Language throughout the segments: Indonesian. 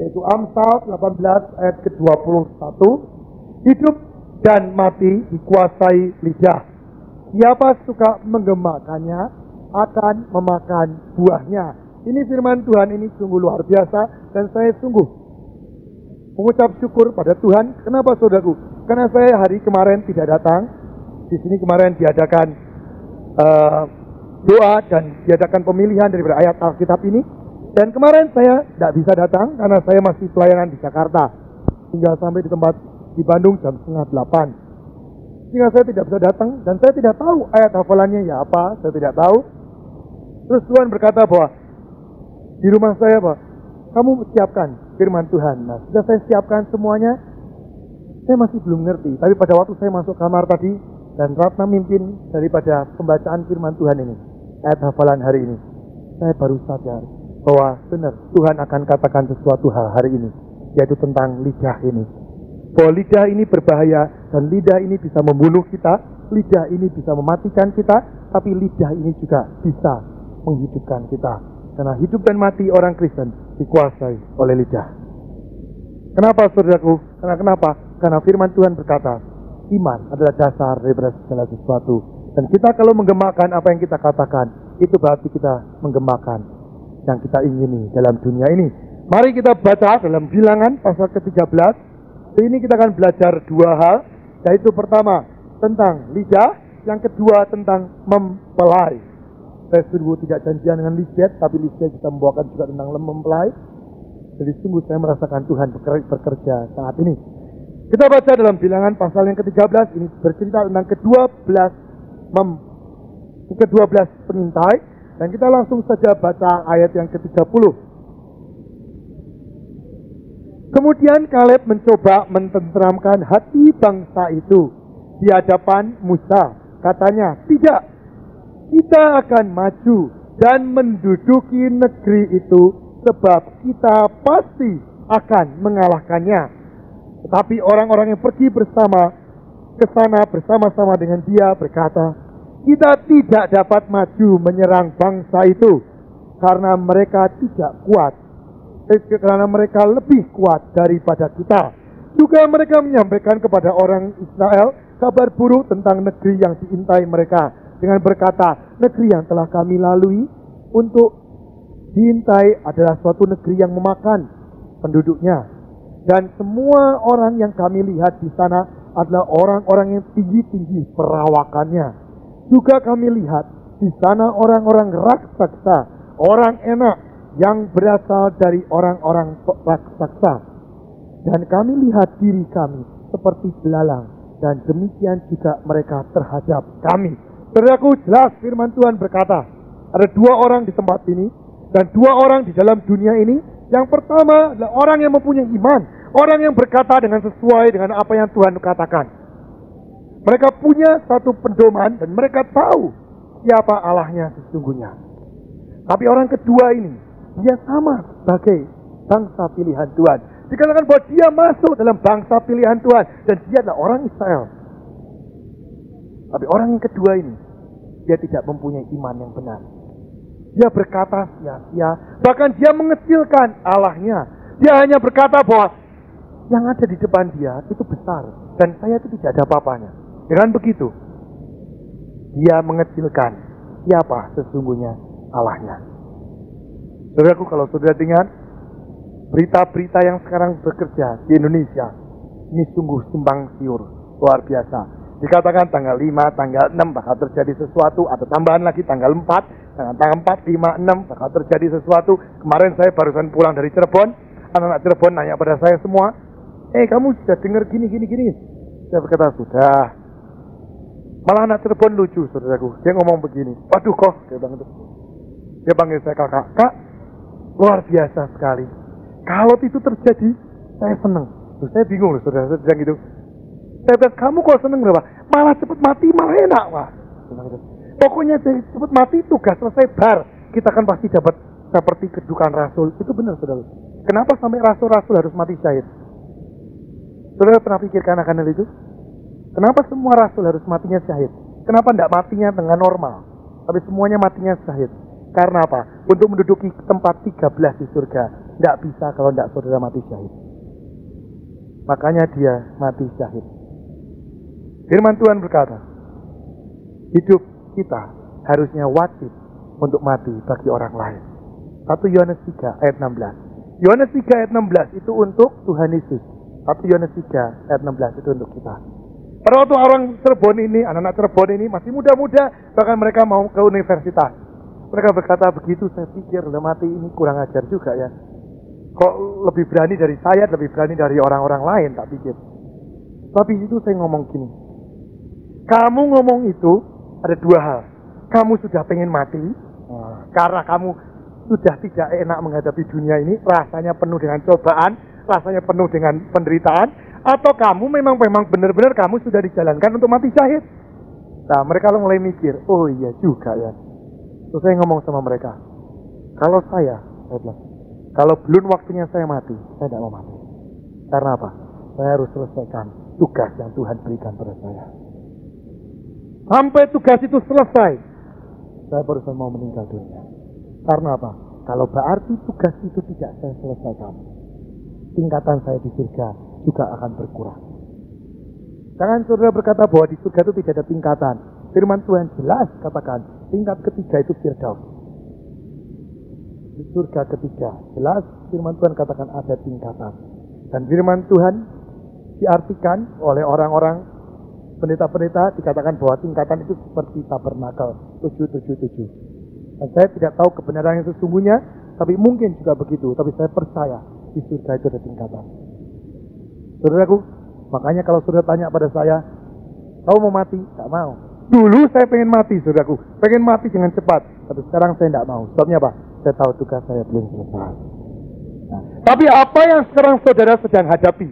yaitu Amsal 18 ayat ke-21. Hidup dan mati dikuasai lidah. Siapa suka menggemakannya akan memakan buahnya. Ini firman Tuhan, ini sungguh luar biasa, dan saya sungguh mengucap syukur pada Tuhan. Kenapa saudaraku? Karena saya hari kemarin tidak datang. Di sini kemarin diadakan doa dan diadakan pemilihan daripada ayat Alkitab ini. Dan kemarin saya tidak bisa datang karena saya masih pelayanan di Jakarta. Tinggal sampai di tempat di Bandung jam 7:30. Sehingga saya tidak bisa datang dan saya tidak tahu ayat hafalannya ya apa, saya tidak tahu. Terus Tuhan berkata bahwa di rumah saya, Pak, kamu siapkan firman Tuhan. Nah, sudah saya siapkan semuanya. Saya masih belum ngerti. Tapi pada waktu saya masuk kamar tadi dan Ratna mimpin daripada pembacaan firman Tuhan ini, ayat hafalan hari ini, saya baru sadar bahwa benar Tuhan akan katakan sesuatu hal hari ini, yaitu tentang lidah ini. Bahwa lidah ini berbahaya dan lidah ini bisa membunuh kita, lidah ini bisa mematikan kita, tapi lidah ini juga bisa menghidupkan kita. Karena hidup dan mati orang Kristen dikuasai oleh lidah. Kenapa saudaraku? Kenapa? Karena firman Tuhan berkata, iman adalah dasar daripada segala sesuatu. Dan kita kalau menggemakan apa yang kita katakan, itu berarti kita menggemakan yang kita ingini dalam dunia ini. Mari kita baca dalam Bilangan pasal ke-13. Ini kita akan belajar dua hal, yaitu pertama tentang lidah, yang kedua tentang mempelai. Saya sungguh tidak janjian dengan Lisbeth, tapi Lisbeth bisa membawakan juga tentang mempelai. Jadi sungguh saya merasakan Tuhan bekerja saat ini. Kita baca dalam Bilangan pasal yang ke-13, ini bercerita tentang ke-12 pengintai. Dan kita langsung saja baca ayat yang ke-30. Kemudian Kaleb mencoba mententeramkan hati bangsa itu di hadapan Musa. Katanya, tidak, kita akan maju dan menduduki negeri itu sebab kita pasti akan mengalahkannya. Tetapi orang-orang yang pergi bersama ke sana bersama-sama dengan dia berkata, kita tidak dapat maju menyerang bangsa itu karena mereka tidak kuat. Karena mereka lebih kuat daripada kita. Juga mereka menyampaikan kepada orang Israel kabar buruk tentang negeri yang diintai mereka, dengan berkata, negeri yang telah kami lalui untuk diintai adalah suatu negeri yang memakan penduduknya. Dan semua orang yang kami lihat di sana adalah orang-orang yang tinggi-tinggi perawakannya. Juga kami lihat di sana orang-orang raksasa, orang enak yang berasal dari orang-orang raksasa. Dan kami lihat diri kami seperti belalang, dan demikian juga mereka terhadap kami. Saudaraku, jelas firman Tuhan berkata, ada dua orang di tempat ini, dan dua orang di dalam dunia ini. Yang pertama adalah orang yang mempunyai iman, orang yang berkata dengan sesuai dengan apa yang Tuhan katakan. Mereka punya satu pedoman, dan mereka tahu siapa Allahnya sesungguhnya. Tapi orang kedua ini, dia sama sebagai bangsa pilihan Tuhan. Dikatakan bahwa dia masuk dalam bangsa pilihan Tuhan, dan dia adalah orang Israel. Tapi orang yang kedua ini, dia tidak mempunyai iman yang benar. Dia berkata sia-sia, bahkan dia mengecilkan Allahnya. Dia hanya berkata bahwa yang ada di depan dia itu besar, dan saya itu tidak ada apa-apanya. Dengan begitu, dia mengecilkan siapa sesungguhnya Allahnya. Saudaraku, kalau saudara dengar berita-berita yang sekarang bekerja di Indonesia, ini sungguh simpang siur, luar biasa. Dikatakan tanggal 5, tanggal 6 bakal terjadi sesuatu, atau tambahan lagi tanggal 4, tanggal 4, 5, 6 bakal terjadi sesuatu. Kemarin saya barusan pulang dari Cirebon, anak-anak Cirebon nanya pada saya semua, kamu sudah dengar gini. Saya berkata, sudah. Malah anak Cirebon lucu, saudaraku. Dia ngomong begini, waduh kok, dia bilang itu. Dia panggil saya kakak, Kak, luar biasa sekali. Kalau itu terjadi, saya senang. Terus saya bingung loh, saudara, saya bilang gitu. Saya bilang, kamu kok senang berapa? Malah cepat mati, malah enak, Pak. Gitu. Pokoknya cepat mati, tugas selesai, bar. Kita kan pasti dapat seperti kedukaan rasul. Itu benar, saudara. Kenapa sampai rasul-rasul harus mati syahid? Saudara pernah pikirkan akan hal itu? Kenapa semua rasul harus matinya syahid? Kenapa tidak matinya dengan normal? Tapi semuanya matinya syahid. Karena apa? Untuk menduduki tempat 13 di surga. Tidak bisa kalau tidak saudara mati syahid. Makanya dia mati syahid. Firman Tuhan berkata, hidup kita harusnya wajib untuk mati bagi orang lain. 1 Yohanes 3 ayat 16. Yohanes 3 ayat 16 itu untuk Tuhan Yesus. 1 Yohanes 3 ayat 16 itu untuk kita. Pada waktu orang Cirebon ini, anak-anak Cirebon ini masih muda-muda, bahkan mereka mau ke universitas. Mereka berkata begitu, saya pikir udah mati ini kurang ajar juga ya. Kok lebih berani dari saya, lebih berani dari orang-orang lain, tak pikir. Tapi itu saya ngomong gini. Kamu ngomong itu ada dua hal. Kamu sudah pengen mati, karena kamu sudah tidak enak menghadapi dunia ini, rasanya penuh dengan cobaan, rasanya penuh dengan penderitaan, atau kamu memang benar-benar kamu sudah dijalankan untuk mati syahid. Nah, mereka mulai mikir, oh iya juga ya. Terus saya ngomong sama mereka, kalau saya bilang, kalau belum waktunya saya mati, saya tidak mau mati. Karena apa? Saya harus selesaikan tugas yang Tuhan berikan pada saya. Sampai tugas itu selesai, saya baru mau meninggal dunia. Karena apa? Kalau berarti tugas itu tidak saya selesaikan, tingkatan saya di surga juga akan berkurang. Jangan saudara berkata bahwa di surga itu tidak ada tingkatan. Firman Tuhan jelas katakan, tingkat ketiga itu Firdaus. Di surga ketiga, jelas firman Tuhan katakan ada tingkatan. Dan firman Tuhan diartikan oleh orang-orang pendeta-pendeta, dikatakan bahwa tingkatan itu seperti tabernakel 777. Dan saya tidak tahu kebenaran yang sesungguhnya, tapi mungkin juga begitu. Tapi saya percaya di surga itu ada tingkatan. Saudaraku, makanya kalau saudara tanya pada saya, kau mau mati? Tak mau. Dulu saya pengen mati, saudaraku. Pengen mati dengan cepat. Tapi sekarang saya tidak mau. Sebabnya apa? Saya tahu tugas saya belum selesai. Nah, tapi apa yang sekarang saudara sedang hadapi?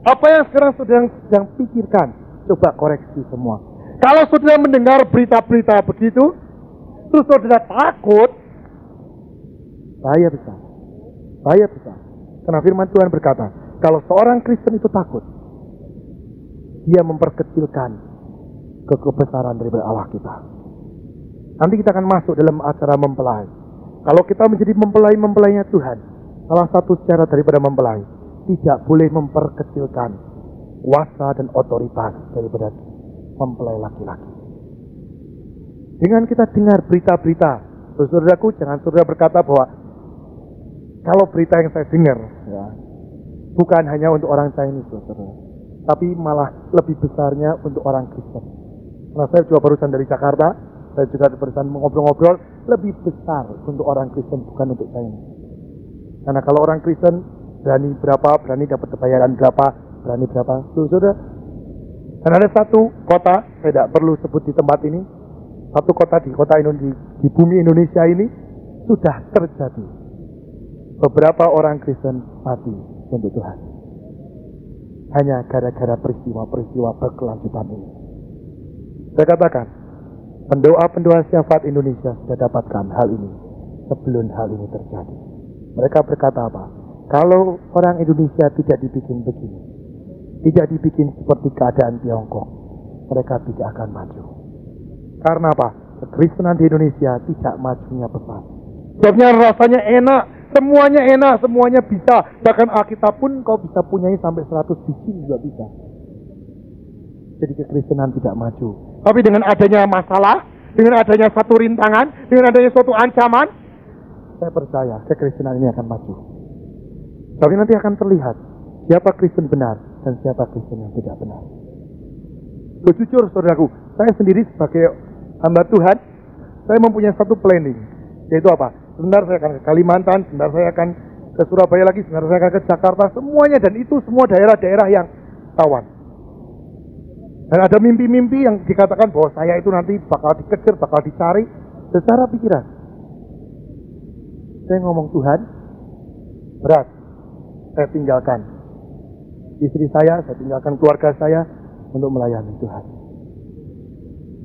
Apa yang sekarang saudara sedang pikirkan? Coba koreksi semua. Kalau saudara mendengar berita-berita begitu, terus saudara takut, bahaya besar. Bahaya besar. Karena firman Tuhan berkata, kalau seorang Kristen itu takut, dia memperkecilkan kebesaran daripada Allah kita. Nanti kita akan masuk dalam acara mempelai. Kalau kita menjadi mempelai-mempelainya Tuhan, salah satu cara daripada mempelai, tidak boleh memperkecilkan kuasa dan otoritas daripada mempelai laki-laki. Dengan kita dengar berita-berita, saudaraku, jangan saudara berkata bahwa kalau berita yang saya dengar, ya, bukan hanya untuk orang Chinese, saudara, tapi malah lebih besarnya untuk orang Kristen. Karena saya juga barusan dari Jakarta, saya juga barusan ngobrol-ngobrol, lebih besar untuk orang Kristen, bukan untuk Chinese. Karena kalau orang Kristen berani berapa, berani dapat bayaran berapa, berani berapa, saudara. Dan ada satu kota, saya tidak perlu sebut di tempat ini, satu kota di di bumi Indonesia ini sudah terjadi beberapa orang Kristen mati untuk Tuhan. Hanya gara-gara peristiwa-peristiwa berkelanjutan ini. Saya katakan, pendoa-pendoa syafaat Indonesia sudah dapatkan hal ini sebelum hal ini terjadi. Mereka berkata apa? Kalau orang Indonesia tidak dibikin begini, tidak dibikin seperti keadaan Tiongkok, mereka tidak akan maju. Karena apa? Kekristenan di Indonesia tidak majunya pesat. Sebabnya rasanya enak, semuanya bisa. Bahkan Alkitab pun kau bisa punyai sampai 100 biji juga bisa. Jadi kekristenan tidak maju. Tapi dengan adanya masalah, dengan adanya satu rintangan, dengan adanya suatu ancaman, saya percaya kekristenan ini akan maju. Tapi nanti akan terlihat siapa Kristen benar dan siapa Kristen yang tidak benar. Jujur saudaraku, saya sendiri sebagai hamba Tuhan, saya mempunyai satu planning. Yaitu apa? Sebentar saya akan ke Kalimantan, sebentar saya akan ke Surabaya lagi, sebentar saya akan ke Jakarta, semuanya. Dan itu semua daerah-daerah yang rawan. Dan ada mimpi-mimpi yang dikatakan bahwa saya itu nanti bakal dikejar, bakal dicari. Secara pikiran, saya ngomong Tuhan, berat, saya tinggalkan istri saya tinggalkan keluarga saya untuk melayani Tuhan.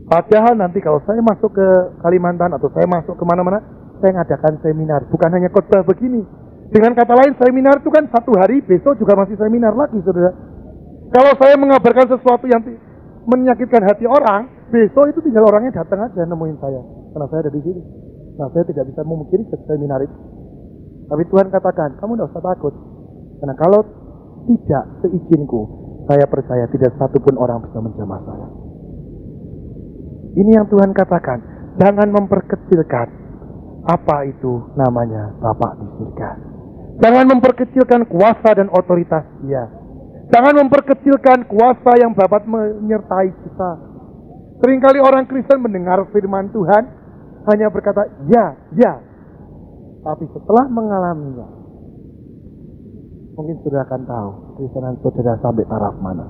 Padahal nanti kalau saya masuk ke Kalimantan atau saya masuk kemana-mana, saya ngadakan seminar, bukan hanya khotbah begini. Dengan kata lain, seminar itu kan satu hari, besok juga masih seminar lagi, saudara. Kalau saya mengabarkan sesuatu yang menyakitkan hati orang, besok itu tinggal orangnya datang aja nemuin saya, karena saya ada di sini. Nah, saya tidak bisa memungkiri seminar itu. Tapi Tuhan katakan, kamu tidak usah takut. Karena kalau tidak seizinku, saya percaya tidak satupun orang bisa menjamah saya. Ini yang Tuhan katakan. Jangan memperkecilkan apa itu namanya Bapa di surga. Jangan memperkecilkan kuasa dan otoritas Dia. Jangan memperkecilkan kuasa yang Bapa menyertai kita. Seringkali orang Kristen mendengar firman Tuhan hanya berkata, ya, ya. Tapi setelah mengalaminya, mungkin sudah akan tahu Kristenan saudara sampai taraf mana.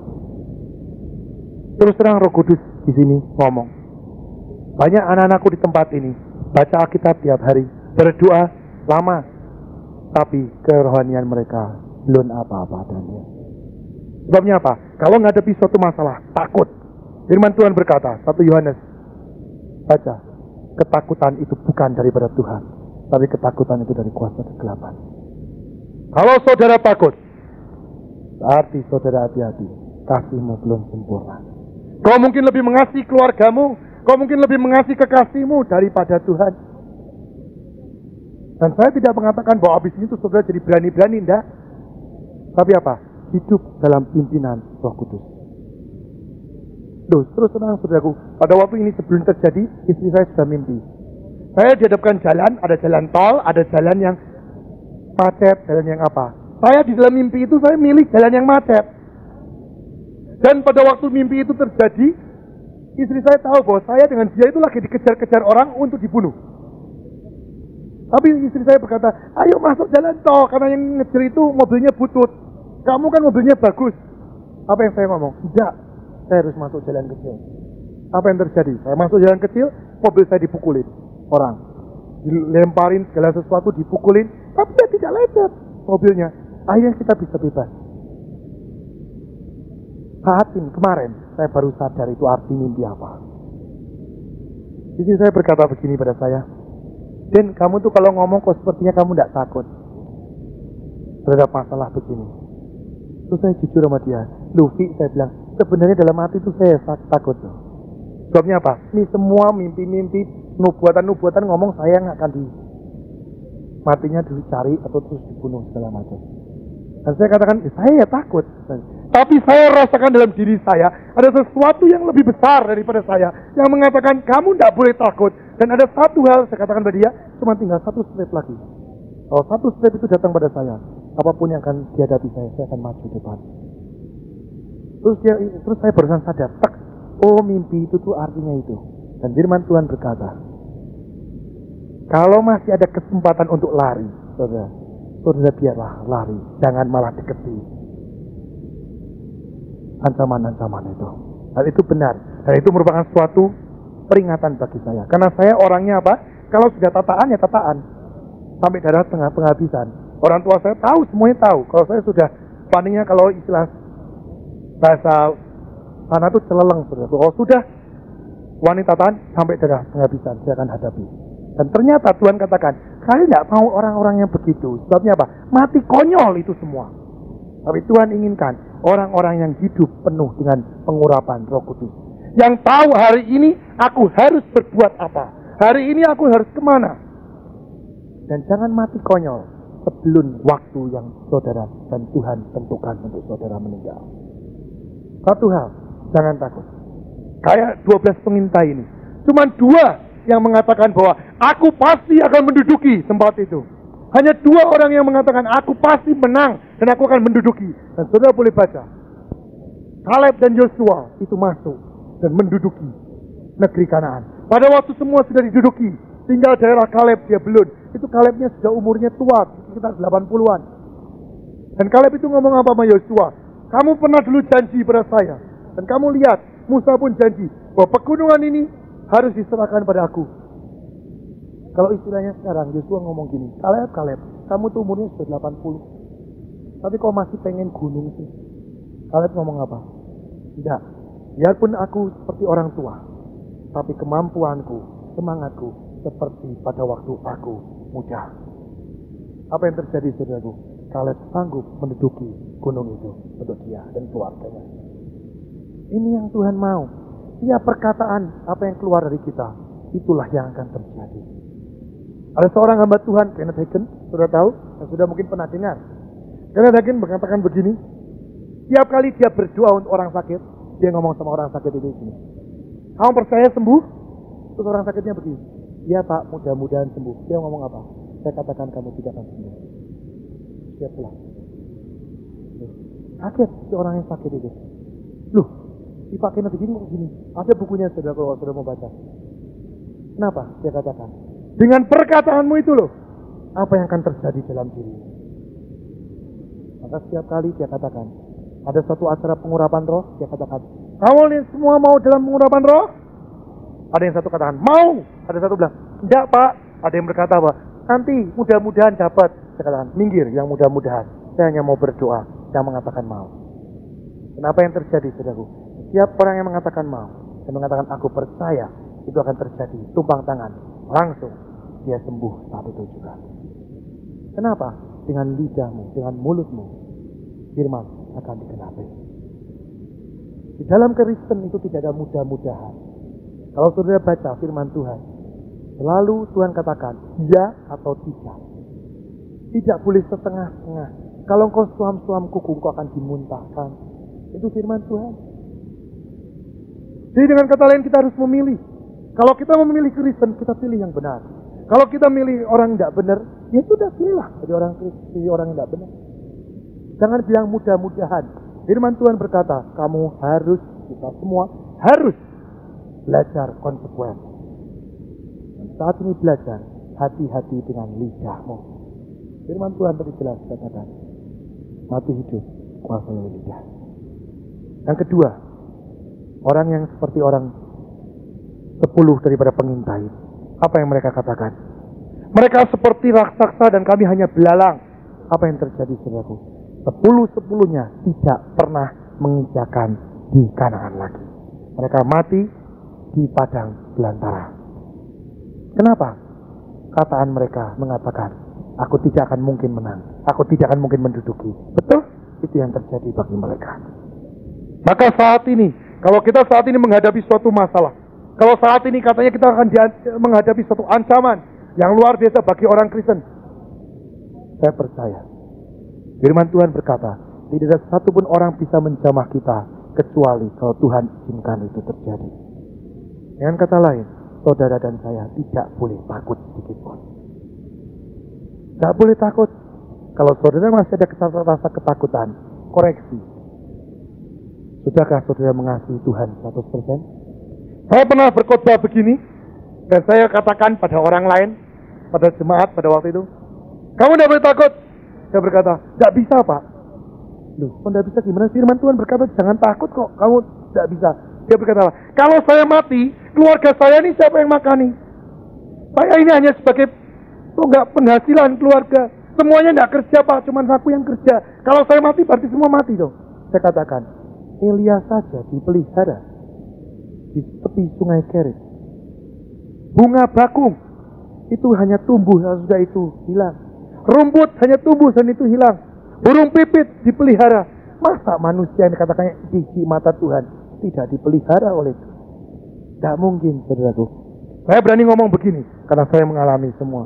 Terus terang Roh Kudus di sini ngomong, banyak anak-anakku di tempat ini baca Alkitab tiap hari, berdoa lama, tapi kerohanian mereka belum apa-apa adanya. Sebabnya apa? Kalau menghadapi suatu masalah, takut. Firman Tuhan berkata, 1 Yohanes, baca, ketakutan itu bukan daripada Tuhan, tapi ketakutan itu dari kuasa kegelapan. Kalau saudara takut, berarti saudara hati-hati, kasihmu belum sempurna. Kau mungkin lebih mengasihi keluargamu, kau mungkin lebih mengasihi kekasihmu daripada Tuhan. Dan saya tidak mengatakan bahwa habis itu saudara jadi berani-berani, enggak. Tapi apa? Hidup dalam pimpinan Roh Kudus. Loh, terus tenang saudaraku, pada waktu ini sebelum terjadi, istri saya sudah mimpi. Saya dihadapkan jalan, ada jalan tol, ada jalan yang macet, jalan yang apa. Saya di dalam mimpi itu, saya milih jalan yang macet. Dan pada waktu mimpi itu terjadi, istri saya tahu bahwa saya dengan dia itu lagi dikejar-kejar orang untuk dibunuh. Tapi istri saya berkata, ayo masuk jalan tol, karena yang ngejar itu mobilnya butut. Kamu kan mobilnya bagus. Apa yang saya ngomong? Tidak, saya harus masuk jalan kecil. Apa yang terjadi? Saya masuk jalan kecil, mobil saya dipukulin orang. Dilemparin segala sesuatu, dipukulin. Tapi dia tidak lecet mobilnya. Akhirnya kita bisa bebas. Saat ini, kemarin, saya baru sadar itu arti mimpi apa. Jadi saya berkata begini pada saya, Den, kamu tuh kalau ngomong kok sepertinya kamu tidak takut terhadap masalah begini. Terus saya jujur sama dia, Luffy, saya bilang, sebenarnya dalam hati itu saya takut loh. Sebabnya apa? Ini semua mimpi-mimpi, nubuatan-nubuatan ngomong saya yang akan matinya dicari atau terus dibunuh segala macam. Dan saya katakan, saya ya takut. Tapi saya rasakan dalam diri saya ada sesuatu yang lebih besar daripada saya yang mengatakan kamu tidak boleh takut. Dan ada satu hal saya katakan pada dia, cuma tinggal satu step lagi. Kalau satu step itu datang pada saya, apapun yang akan dihadapi saya akan maju depan. Terus saya barusan sadar, oh mimpi itu tuh artinya itu. Dan firman Tuhan berkata, kalau masih ada kesempatan untuk lari, saudara biarlah lari, jangan malah deketi ancaman-ancaman itu. Hal itu benar, dan itu merupakan suatu peringatan bagi saya. Karena saya orangnya apa? Kalau sudah tataan ya tataan, sampai darah tengah penghabisan. Orang tua saya tahu, semuanya tahu. Kalau saya sudah paniknya, kalau istilah bahasa sana itu celeleng. Kalau sudah wanita tahan sampai darah penghabisan, saya akan hadapi. Dan ternyata Tuhan katakan, kalian tidak mau orang-orang yang begitu. Sebabnya apa? Mati konyol itu semua. Tapi Tuhan inginkan orang-orang yang hidup penuh dengan pengurapan Roh Kudus. Yang tahu hari ini aku harus berbuat apa. Hari ini aku harus kemana. Dan jangan mati konyol sebelum waktu yang saudara dan Tuhan tentukan untuk saudara meninggal. Satu hal, jangan takut. Kayak 12 pengintai ini. Cuma 2 yang mengatakan bahwa aku pasti akan menduduki tempat itu. Hanya 2 orang yang mengatakan aku pasti menang dan aku akan menduduki. Dan saudara boleh baca, Kaleb dan Yosua itu masuk dan menduduki negeri Kanaan. Pada waktu semua sudah diduduki, tinggal daerah Kaleb dia belum. Itu Kalebnya sudah umurnya tua, sekitar 80-an. Dan Kaleb itu ngomong apa sama Yosua? Kamu pernah dulu janji pada saya. Dan kamu lihat, Musa pun janji bahwa pegunungan ini harus diserahkan pada aku. Kalau istilahnya sekarang, Yosua ngomong gini, Kaleb, kamu tuh umurnya sudah 80. Tapi kok masih pengen gunung sih? Kaleb ngomong apa? Tidak, biarpun aku seperti orang tua, tapi kemampuanku, semangatku, seperti pada waktu aku muda. Apa yang terjadi saudaraku? Kaleb sanggup menduduki gunung itu untuk dia dan keluarganya. Ini yang Tuhan mau. Setiap perkataan apa yang keluar dari kita, itulah yang akan terjadi. Ada seorang hamba Tuhan, Kenneth Hagin, sudah tahu, dan sudah mungkin pernah dengar. Kenneth Hagin mengatakan begini, tiap kali dia berdoa untuk orang sakit, dia ngomong sama orang sakit itu begini, kamu percaya sembuh? Terus orang sakitnya begini, iya Pak, mudah-mudahan sembuh. Dia ngomong apa? Saya katakan kamu tidak akan sembuh. Dia pulang. Kaget si orang yang sakit itu. Loh, si Pak Kenneth Hagin kok gini? Ada bukunya saudara kalau saudara mau baca. Kenapa? Dia katakan, dengan perkataanmu itu loh, apa yang akan terjadi dalam diri. Maka setiap kali dia katakan, ada suatu acara pengurapan roh, dia katakan, kamu ini semua mau dalam pengurapan roh? Ada yang satu katakan, mau. Ada satu bilang, enggak Pak. Ada yang berkata apa? Nanti mudah-mudahan dapat. Saya katakan, minggir yang mudah-mudahan. Saya hanya mau berdoa, yang mengatakan mau. Kenapa yang terjadi, saudaraku? Setiap orang yang mengatakan mau, dan mengatakan aku percaya, itu akan terjadi. Tumpang tangan, langsung dia sembuh saat itu juga. Kenapa? Dengan lidahmu, dengan mulutmu, firman akan digenapi. Di dalam Kristen itu tidak ada mudah-mudahan. Kalau saudara baca firman Tuhan, selalu Tuhan katakan ya atau tidak. Tidak boleh setengah-setengah. Kalau engkau suam-suam kuku, engkau akan dimuntahkan. Itu firman Tuhan. Jadi dengan kata lain kita harus memilih. Kalau kita memilih Kristen, kita pilih yang benar. Kalau kita milih orang yang tidak benar, ya sudah pilihlah jadi orang Kristen, jadi orang yang tidak benar. Jangan bilang mudah-mudahan. Firman Tuhan berkata, kamu harus, kita semua harus belajar konsekuen. Dan saat ini belajar, hati-hati dengan lidahmu. Firman Tuhan tadi jelas katakan, mati hidup kuasai lidah. Yang kedua, orang yang seperti orang 10 daripada pengintai. Apa yang mereka katakan? Mereka seperti raksasa dan kami hanya belalang. Apa yang terjadi, saudaraku? 10-10-nya tidak pernah menginjakan di Kanaan lagi. Mereka mati di padang belantara. Kenapa? Kataan mereka mengatakan, aku tidak akan mungkin menang. Aku tidak akan mungkin menduduki. Betul? Itu yang terjadi bagi mereka. Maka saat ini, kalau kita saat ini menghadapi suatu masalah, kalau saat ini katanya kita akan menghadapi suatu ancaman yang luar biasa bagi orang Kristen, saya percaya firman Tuhan berkata, tidak ada satupun orang bisa menjamah kita kecuali kalau Tuhan izinkan itu terjadi. Dengan kata lain, saudara dan saya tidak boleh takut sedikit pun. Tidak boleh takut. Kalau saudara masih ada rasa ketakutan, koreksi. Sudahkah saudara mengasihi Tuhan 100%? Saya pernah berkhotbah begini, dan saya katakan pada orang lain, pada jemaat pada waktu itu, kamu tidak boleh takut. Saya berkata, tidak bisa Pak. Loh, kok tidak bisa gimana? Firman Tuhan berkata, jangan takut kok, kamu tidak bisa. Dia berkata, kalau saya mati, keluarga saya ini siapa yang makani? Saya ini hanya sebagai tonggak penghasilan keluarga. Semuanya tidak kerja Pak, cuma aku yang kerja. Kalau saya mati, berarti semua mati dong. Saya katakan, Elia saja dipelihara di tepi sungai Kerit. Bunga bakung itu hanya tumbuh, sudah itu hilang. Rumput hanya tumbuh dan itu hilang. Burung pipit dipelihara. Masa manusia yang dikatakannya di mata Tuhan tidak dipelihara oleh Tuhan? Tidak mungkin, saudaraku. Saya berani ngomong begini karena saya mengalami semua.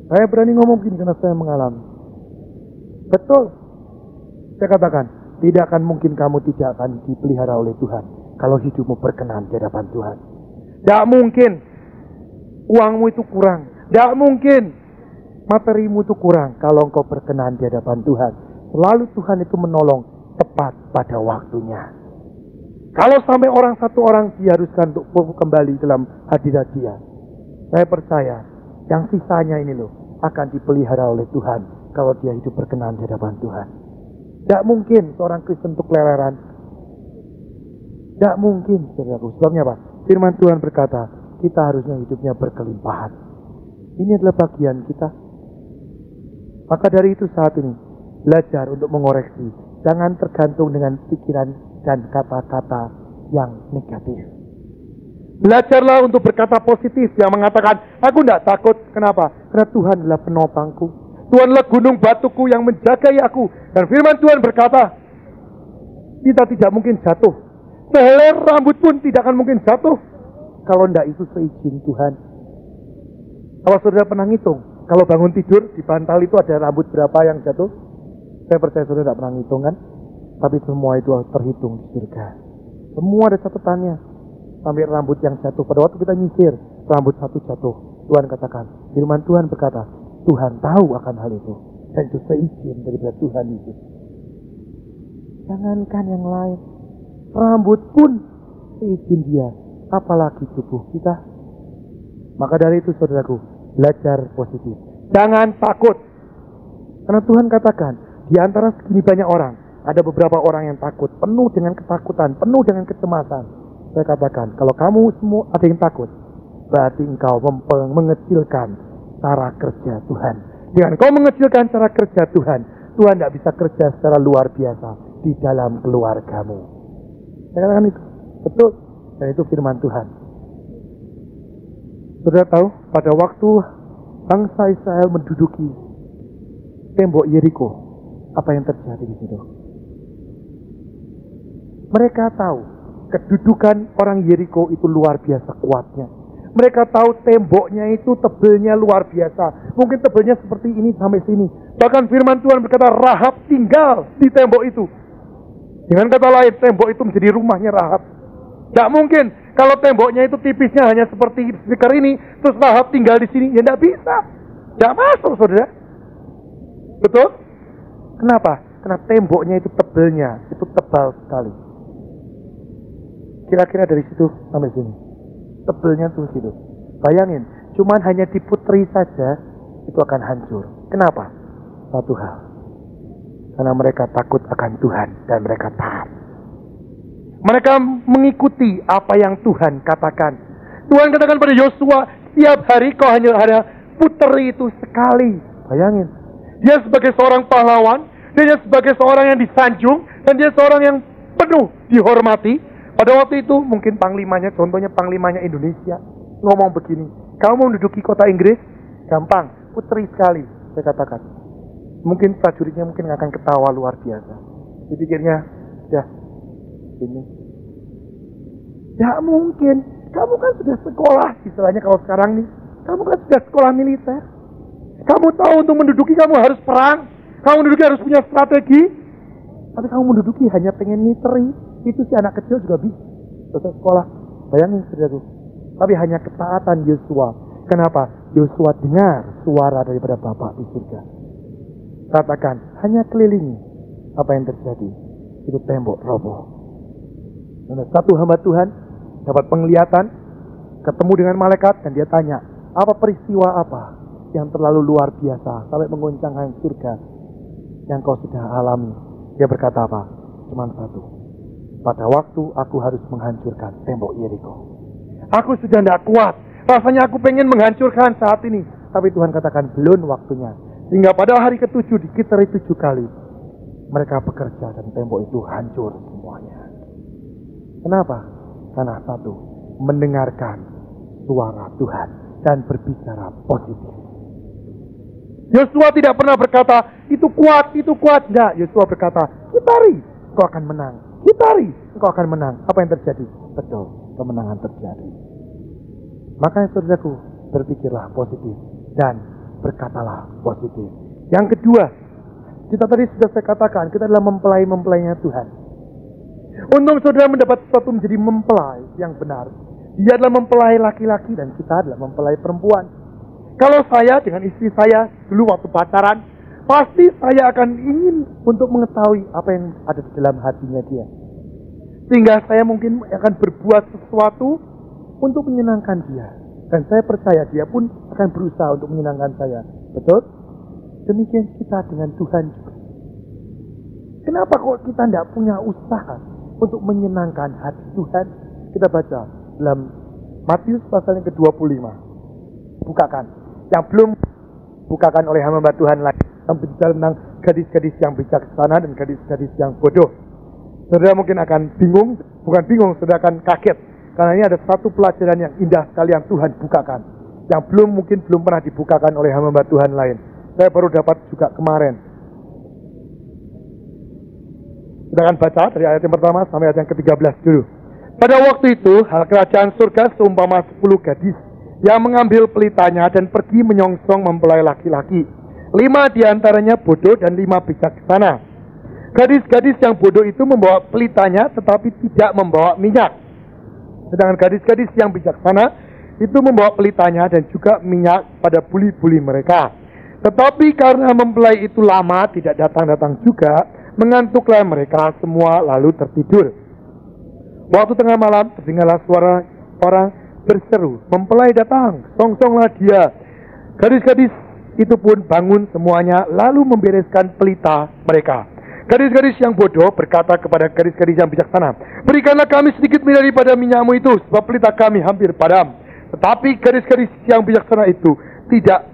Saya berani ngomong begini karena saya mengalami. Betul. Saya katakan, tidak akan mungkin kamu tidak akan dipelihara oleh Tuhan kalau hidupmu berkenan di hadapan Tuhan. Tidak mungkin uangmu itu kurang. Tidak mungkin materimu itu kurang kalau engkau berkenan di hadapan Tuhan. Selalu Tuhan itu menolong tepat pada waktunya. Kalau sampai satu orang diharuskan untuk kembali dalam hadirat Dia, saya percaya yang sisanya ini loh akan dipelihara oleh Tuhan kalau dia hidup berkenan di hadapan Tuhan. Tidak mungkin seorang Kristen untuk keleleran. Tidak mungkin, saudaraku. Sebabnya apa? Firman Tuhan berkata, kita harusnya hidupnya berkelimpahan. Ini adalah bagian kita. Maka dari itu saat ini, belajar untuk mengoreksi. Jangan tergantung dengan pikiran dan kata-kata yang negatif. Belajarlah untuk berkata positif, yang mengatakan, aku tidak takut. Kenapa? Karena Tuhan adalah penopangku. Tuhan adalah gunung batuku yang menjagai aku. Dan firman Tuhan berkata, kita tidak mungkin jatuh. Sehelai rambut pun tidak akan mungkin jatuh kalau tidak itu seizin Tuhan. Apa saudara pernah ngitung? Kalau bangun tidur, di bantal itu ada rambut berapa yang jatuh? Saya percaya saudara tidak pernah ngitung kan? Tapi semua itu terhitung di surga. Semua ada catatannya. Sampai rambut yang jatuh. Pada waktu kita nyisir, rambut satu jatuh. Tuhan katakan, firman Tuhan berkata, Tuhan tahu akan hal itu. Dan itu seizin daripada Tuhan itu. Jangankan yang lain, rambut pun seizin dia. Apalagi tubuh kita. Maka dari itu saudaraku, belajar positif. Jangan takut. Karena Tuhan katakan, di antara segini banyak orang, ada beberapa orang yang takut, penuh dengan ketakutan, penuh dengan kecemasan. Saya katakan, kalau kamu semua ada yang takut, berarti engkau mengecilkan cara kerja Tuhan. Dengan kau mengecilkan cara kerja Tuhan, Tuhan tidak bisa kerja secara luar biasa di dalam keluargamu. Saya katakan itu, betul. Dan itu firman Tuhan. Saudara tahu, pada waktu bangsa Israel menduduki tembok Yeriko, apa yang terjadi di situ? Mereka tahu kedudukan orang Yeriko itu luar biasa kuatnya. Mereka tahu temboknya itu tebelnya luar biasa. Mungkin tebelnya seperti ini sampai sini. Bahkan firman Tuhan berkata Rahab tinggal di tembok itu. Dengan kata lain, tembok itu menjadi rumahnya Rahab. Tidak mungkin kalau temboknya itu tipisnya hanya seperti speaker ini, terus Rahab tinggal di sini. Ya tidak bisa. Tidak masuk, saudara. Betul? Kenapa? Karena temboknya itu tebelnya, itu tebal sekali. Kira-kira dari situ sampai sini. Tebelnya tuh gitu. Bayangin, cuman hanya diputri saja, itu akan hancur. Kenapa? Satu hal. Karena mereka takut akan Tuhan dan mereka taat. Mereka mengikuti apa yang Tuhan katakan. Tuhan katakan pada Yosua, setiap hari kau hanya ada puteri itu sekali. Bayangin. Dia sebagai seorang pahlawan, dia sebagai seorang yang disanjung, dan dia seorang yang penuh dihormati. Pada waktu itu mungkin panglimanya, contohnya panglimanya Indonesia, ngomong begini, kamu mau menduduki kota Inggris? Gampang, puteri sekali, saya katakan. Mungkin prajuritnya mungkin akan ketawa luar biasa. Dipikirnya, ya, ini. Ya mungkin, kamu kan sudah sekolah, istilahnya kalau sekarang nih, kamu kan sudah sekolah militer. Kamu tahu untuk menduduki kamu harus perang, kamu menduduki harus punya strategi. Tapi kamu menduduki hanya pengen miteri. Itu si anak kecil juga bisa selesai sekolah. Bayangin saudaraku. Tapi hanya ketaatan Yosua. Kenapa? Yosua dengar suara daripada Bapa di surga. Katakan, hanya kelilingi apa yang terjadi. Itu tembok roboh. Dan satu hamba Tuhan dapat penglihatan, ketemu dengan malaikat, dan dia tanya, apa peristiwa apa yang terlalu luar biasa sampai mengguncang surga yang kau sudah alami? Dia berkata apa? Cuman satu. Pada waktu aku harus menghancurkan tembok Yeriko. Aku sudah tidak kuat. Rasanya aku pengen menghancurkan saat ini. Tapi Tuhan katakan belum waktunya. Sehingga pada hari ke-7 dikiteri 7 kali. Mereka bekerja dan tembok itu hancur semuanya. Kenapa? Karena satu, mendengarkan suara Tuhan dan berbicara positif. Yosua tidak pernah berkata, itu kuat, itu kuat. Tidak, Yosua berkata, kitari, kau akan menang. Hitari, engkau akan menang. Apa yang terjadi? Betul, kemenangan terjadi. Makanya saudaraku, berpikirlah positif dan berkatalah positif. Yang kedua, kita tadi sudah saya katakan, kita adalah mempelai-mempelainya Tuhan. Untuk saudara mendapat sesuatu menjadi mempelai yang benar, dia adalah mempelai laki-laki dan kita adalah mempelai perempuan. Kalau saya dengan istri saya dulu waktu pacaran, pasti saya akan ingin untuk mengetahui apa yang ada di dalam hatinya dia. Sehingga saya mungkin akan berbuat sesuatu untuk menyenangkan dia. Dan saya percaya dia pun akan berusaha untuk menyenangkan saya. Betul? Demikian kita dengan Tuhan juga. Kenapa kok kita tidak punya usaha untuk menyenangkan hati Tuhan? Kita baca dalam Matius pasal yang ke-25. Bukakan. Yang belum bukakan oleh hamba Tuhan lain. Yang berbicara tentang gadis-gadis yang bijaksana dan gadis-gadis yang bodoh. Saudara mungkin akan bingung, bukan bingung, saudara akan kaget. Karena ini ada satu pelajaran yang indah sekali yang Tuhan bukakan. Yang mungkin belum pernah dibukakan oleh hamba Tuhan lain. Saya baru dapat juga kemarin. Kita akan baca dari ayat yang pertama sampai ayat yang ke-13 dulu. Pada waktu itu, hal kerajaan surga seumpama 10 gadis yang mengambil pelitanya dan pergi menyongsong mempelai laki-laki. 5 diantaranya bodoh dan 5 bijaksana. Gadis-gadis yang bodoh itu membawa pelitanya tetapi tidak membawa minyak. Sedangkan gadis-gadis yang bijaksana itu membawa pelitanya dan juga minyak pada buli-buli mereka. Tetapi karena mempelai itu lama tidak datang-datang juga, mengantuklah mereka semua lalu tertidur. Waktu tengah malam terdengarlah suara orang berseru, "Mempelai datang, songsonglah dia." Gadis-gadis itu pun bangun semuanya lalu membereskan pelita mereka. Gadis-gadis yang bodoh berkata kepada gadis-gadis yang bijaksana, "Berikanlah kami sedikit daripada minyakmu itu, sebab pelita kami hampir padam." Tetapi gadis-gadis yang bijaksana itu tidak.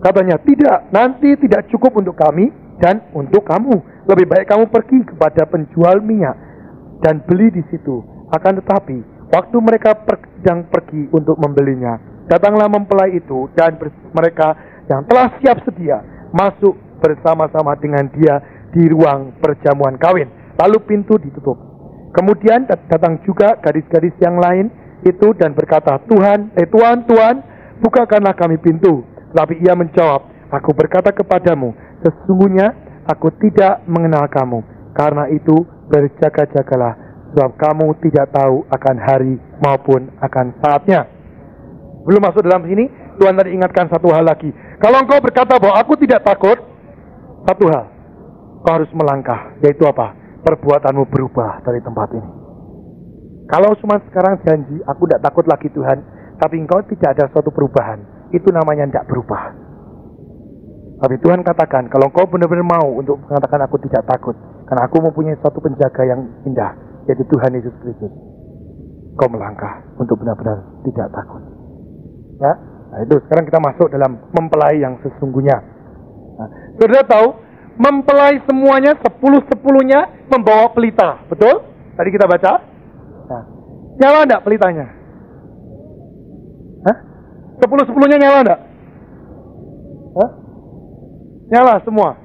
Katanya, "Tidak, nanti tidak cukup untuk kami dan untuk kamu. Lebih baik kamu pergi kepada penjual minyak dan beli di situ." Akan tetapi, waktu mereka sedang pergi untuk membelinya, datanglah mempelai itu dan mereka yang telah siap sedia masuk bersama-sama dengan dia di ruang perjamuan kawin. Lalu pintu ditutup. Kemudian datang juga gadis-gadis yang lain itu dan berkata, Tuhan, bukakanlah kami pintu." Tetapi ia menjawab, "Aku berkata kepadamu, sesungguhnya aku tidak mengenal kamu. Karena itu berjaga-jagalah, sebab kamu tidak tahu akan hari maupun akan saatnya." Belum masuk dalam sini, Tuhan tadi ingatkan satu hal lagi. Kalau engkau berkata bahwa aku tidak takut, satu hal, kau harus melangkah, yaitu apa? Perbuatanmu berubah dari tempat ini. Kalau cuma sekarang janji, aku tidak takut lagi Tuhan, tapi engkau tidak ada suatu perubahan, itu namanya tidak berubah. Tapi Tuhan katakan, kalau engkau benar-benar mau untuk mengatakan aku tidak takut, karena aku mempunyai suatu penjaga yang indah, yaitu Tuhan Yesus Kristus, kau melangkah untuk benar-benar tidak takut. Ya, nah itu sekarang kita masuk dalam mempelai yang sesungguhnya. Nah, saudara tahu, mempelai semuanya 10-10-nya membawa pelita, betul? Tadi kita baca. Nah, nyala enggak pelitanya? Hah? 10-10-nya nyala enggak? Hah? Nyala semua.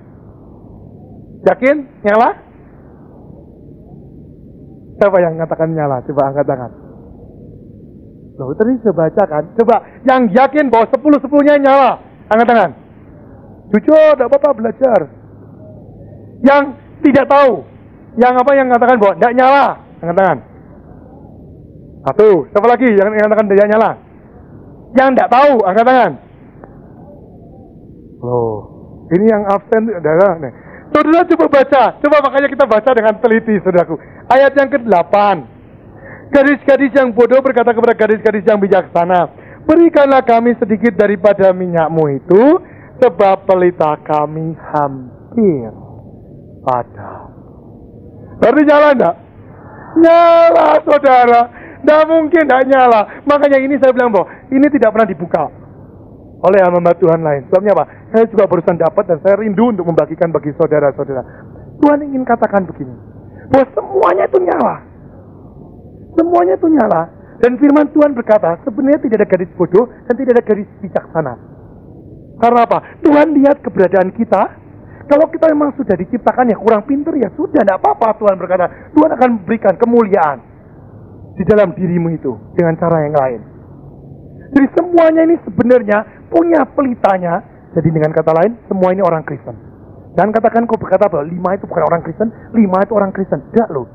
Yakin? Nyala? Siapa yang mengatakan nyala? Coba angkat tangan. Loh, tadi saya baca kan. Coba yang yakin bahwa 10-10-nya nyala, angkat tangan. Jujur, tidak apa-apa, belajar. Yang tidak tahu, yang mengatakan bahwa tidak nyala, angkat tangan. Satu, siapa lagi yang mengatakan tidak nyala? Yang tidak tahu, angkat tangan. Loh, ini yang absen adalah nih. Saudara coba baca, makanya kita baca dengan teliti, saudaraku. Ayat yang ke-8. Gadis-gadis yang bodoh berkata kepada gadis-gadis yang bijaksana, "Berikanlah kami sedikit daripada minyakmu itu, sebab pelita kami hampir padam." Berarti nyala enggak? Nyala, saudara. Tidak mungkin tidak nyala. Makanya ini saya bilang bahwa ini tidak pernah dibuka oleh hamba Tuhan lain. Sebabnya apa? Saya juga barusan dapat dan saya rindu untuk membagikan bagi saudara-saudara. Tuhan ingin katakan begini, bahwa semuanya itu nyala. Semuanya itu nyala. Dan firman Tuhan berkata, sebenarnya tidak ada gadis bodoh dan tidak ada gadis bijaksana. Karena apa? Tuhan lihat keberadaan kita. Kalau kita memang sudah diciptakan ya kurang pintar, ya sudah, tidak apa-apa. Tuhan berkata, Tuhan akan memberikan kemuliaan di dalam dirimu itu dengan cara yang lain. Jadi semuanya ini sebenarnya punya pelitanya. Jadi dengan kata lain, semua ini orang Kristen. Dan katakan kau berkata bahwa 5 itu bukan orang Kristen, 5 itu orang Kristen. Tidak loh.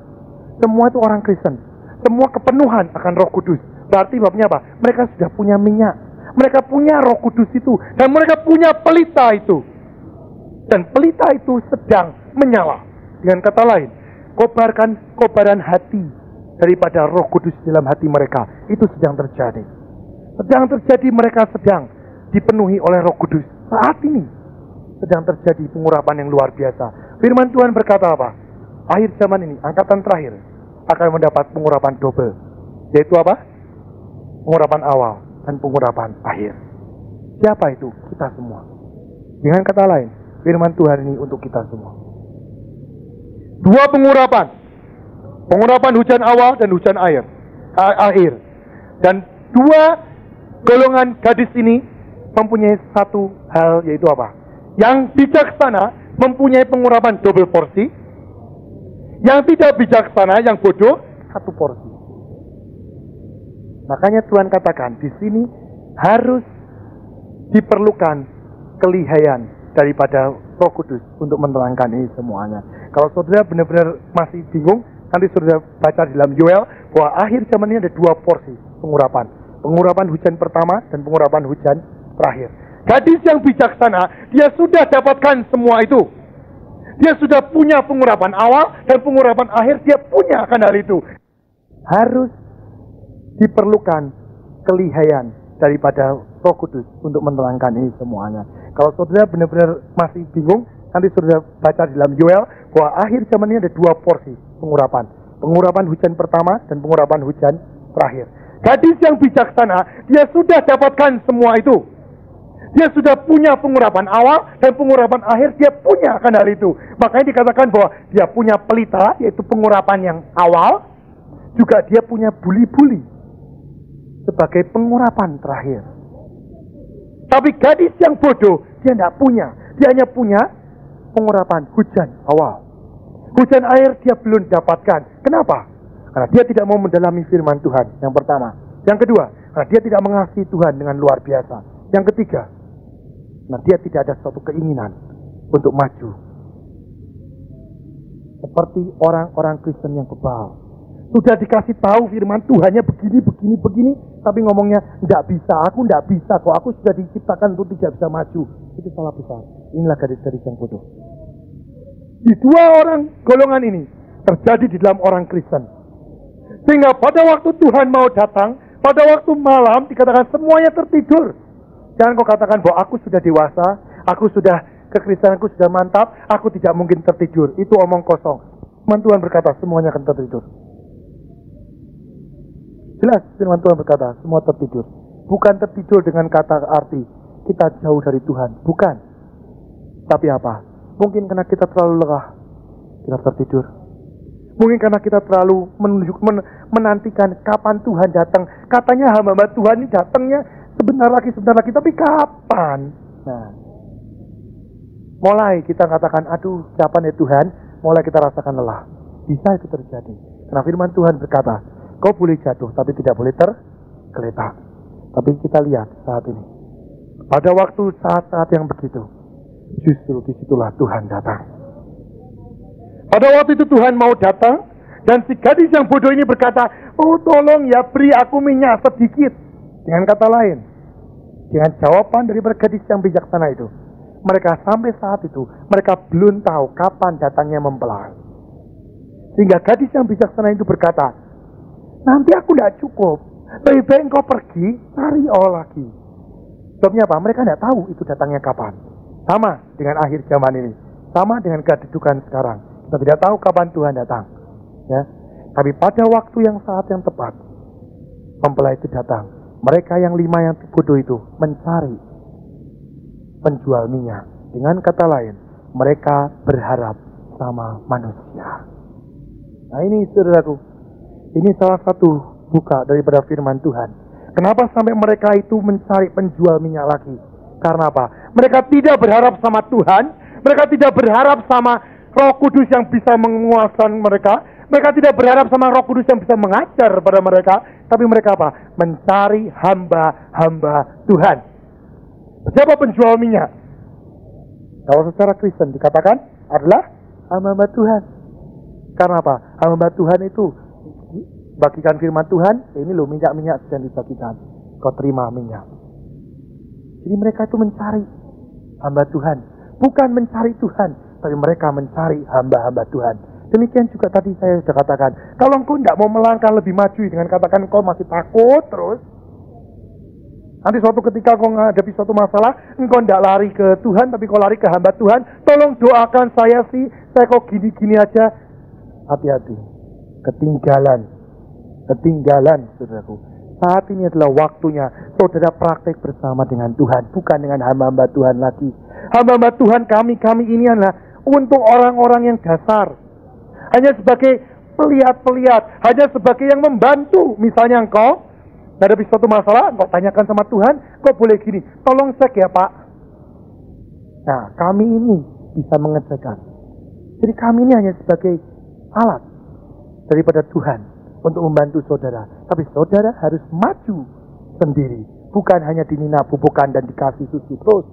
Semua itu orang Kristen. Semua kepenuhan akan Roh Kudus. Berarti babnya apa? Mereka sudah punya minyak. Mereka punya Roh Kudus itu. Dan mereka punya pelita itu. Dan pelita itu sedang menyala. Dengan kata lain, kobaran hati daripada Roh Kudus dalam hati mereka itu sedang terjadi. Sedang terjadi, mereka sedang dipenuhi oleh Roh Kudus. Saat ini sedang terjadi pengurapan yang luar biasa. Firman Tuhan berkata apa? Akhir zaman ini, angkatan terakhir akan mendapat pengurapan double. Yaitu apa? Pengurapan awal dan pengurapan akhir. Siapa itu? Kita semua. Dengan kata lain, firman Tuhan ini untuk kita semua. 2 pengurapan. Pengurapan hujan awal dan hujan akhir. Dan 2 golongan gadis ini mempunyai satu hal, yaitu apa? Yang bijaksana mempunyai pengurapan double porsi. Yang tidak bijaksana, yang bodoh, 1 porsi. Makanya Tuhan katakan di sini harus diperlukan kelihayan daripada Roh Kudus untuk menerangkan ini semuanya. Kalau saudara benar-benar masih bingung, nanti saudara baca di dalam Yoel bahwa akhir zaman ini ada 2 porsi pengurapan. Pengurapan hujan pertama dan pengurapan hujan terakhir. Gadis yang bijaksana, dia sudah dapatkan semua itu. Dia sudah punya pengurapan awal dan pengurapan akhir, dia punya akan hal itu. Harus diperlukan kelihayan daripada Roh Kudus untuk menerangkan ini semuanya. Kalau saudara benar-benar masih bingung, nanti saudara baca di dalam Yoel bahwa akhir zaman ini ada 2 porsi pengurapan. Pengurapan hujan pertama dan pengurapan hujan terakhir. Gadis yang bijaksana, dia sudah dapatkan semua itu. Dia sudah punya pengurapan awal dan pengurapan akhir, dia punya akan hal itu. Makanya dikatakan bahwa dia punya pelita, yaitu pengurapan yang awal, juga dia punya buli-buli sebagai pengurapan terakhir. Tapi gadis yang bodoh, dia tidak punya. Dia hanya punya pengurapan hujan awal. Hujan air dia belum dapatkan. Kenapa? Karena dia tidak mau mendalami firman Tuhan, yang pertama. Yang kedua, karena dia tidak mengasihi Tuhan dengan luar biasa. Yang ketiga, karena dia tidak ada suatu keinginan untuk maju. Seperti orang-orang Kristen yang kebal. Sudah dikasih tahu firman Tuhannya begini, tapi ngomongnya, enggak bisa, aku enggak bisa, kok aku sudah diciptakan untuk tidak bisa maju. Itu salah besar. Inilah gadis-gadis yang bodoh. Di 2 orang golongan ini terjadi di dalam orang Kristen. Sehingga pada waktu Tuhan mau datang, pada waktu malam dikatakan semuanya tertidur. Jangan kau katakan bahwa aku sudah dewasa, aku sudah kekristenanku sudah mantap, aku tidak mungkin tertidur. Itu omong kosong. Tuhan berkata semuanya akan tertidur. Jelas firman Tuhan berkata semua tertidur. Bukan tertidur dengan kata arti kita jauh dari Tuhan, bukan. Tapi apa? Mungkin karena kita terlalu lelah, kita tertidur. Mungkin karena kita terlalu menantikan kapan Tuhan datang. Katanya hamba Tuhan ini datangnya sebentar lagi, tapi kapan? Nah, mulai kita katakan, aduh kapan ya Tuhan, mulai kita rasakan lelah. Bisa itu terjadi. Karena firman Tuhan berkata, kau boleh jatuh, tapi tidak boleh tergeletak. Tapi kita lihat saat ini. Pada waktu saat-saat yang begitu, justru disitulah Tuhan datang. Pada waktu itu Tuhan mau datang, dan si gadis yang bodoh ini berkata, oh tolong ya beri aku minyak sedikit. Dengan kata lain, dengan jawaban dari gadis yang bijaksana itu, mereka sampai saat itu, mereka belum tahu kapan datangnya mempelai. Sehingga gadis yang bijaksana itu berkata, nanti aku tidak cukup, lebih baik engkau pergi, cari lagi. Sebabnya apa? Mereka tidak tahu itu datangnya kapan. Sama dengan akhir zaman ini, sama dengan kedudukan sekarang. Kita tidak tahu kapan Tuhan datang, ya. Tapi pada waktu yang saat yang tepat, mempelai itu datang. Mereka yang 5 yang bodoh itu mencari penjual minyak. Dengan kata lain, mereka berharap sama manusia. Nah ini saudaraku, ini salah satu buka daripada firman Tuhan. Kenapa sampai mereka itu mencari penjual minyak lagi? Karena apa? Mereka tidak berharap sama Tuhan. Mereka tidak berharap sama Roh Kudus yang bisa menguasai mereka. Mereka tidak berharap sama Roh Kudus yang bisa mengajar pada mereka. Tapi mereka apa? Mencari hamba-hamba Tuhan. Siapa penjual minyak? Kalau secara Kristen dikatakan adalah hamba-hamba Tuhan. Karena apa? Hamba Tuhan itu bagikan firman Tuhan, ini loh minyak-minyak sedang dibagikan, kau terima minyak. Jadi mereka itu mencari hamba Tuhan, bukan mencari Tuhan, tapi mereka mencari hamba-hamba Tuhan. Demikian juga tadi saya sudah katakan, kalau engkau tidak mau melangkah lebih maju dengan katakan engkau masih takut terus, nanti suatu ketika kau menghadapi suatu masalah, engkau tidak lari ke Tuhan, tapi kau lari ke hamba Tuhan. Tolong doakan saya saya kok gini-gini aja. Hati-hati, ketinggalan saudaraku. Saat ini adalah waktunya saudara praktek bersama dengan Tuhan, bukan dengan hamba-hamba Tuhan lagi. Hamba-hamba Tuhan kami ini adalah untuk orang-orang yang dasar, hanya sebagai pelihat-pelihat, hanya sebagai yang membantu. Misalnya engkau menghadapi suatu masalah, engkau tanyakan sama Tuhan, kok boleh gini, tolong cek ya Pak. Nah, kami ini bisa mengecekkan. Jadi kami ini hanya sebagai alat daripada Tuhan untuk membantu saudara. Tapi saudara harus maju sendiri. Bukan hanya diminta bubukan dan dikasih susu terus.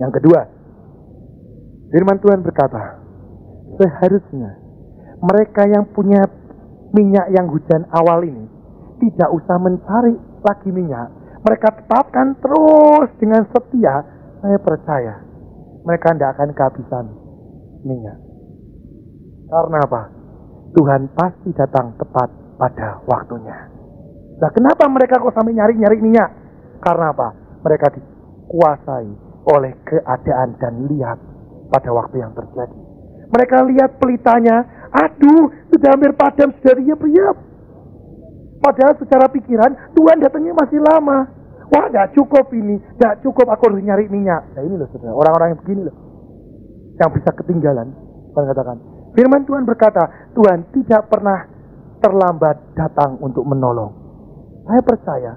Yang kedua, firman Tuhan berkata, seharusnya mereka yang punya minyak yang hujan awal ini tidak usah mencari lagi minyak. Mereka tetapkan terus dengan setia. Saya percaya mereka tidak akan kehabisan minyak. Karena apa? Tuhan pasti datang tepat pada waktunya. Nah, kenapa mereka kok sampai nyari-nyari minyak? Karena apa? Mereka dikuasai oleh keadaan dan lihat pada waktu yang terjadi. Mereka lihat pelitanya, aduh, sudah hampir padam, sudah riap-riap. Padahal secara pikiran, Tuhan datangnya masih lama. Wah, tidak cukup ini, tidak cukup, aku harus nyari minyak. Nah ini loh saudara, orang-orang yang begini loh, yang bisa ketinggalan. Tuhan katakan, firman Tuhan berkata, Tuhan tidak pernah terlambat datang untuk menolong. Saya percaya,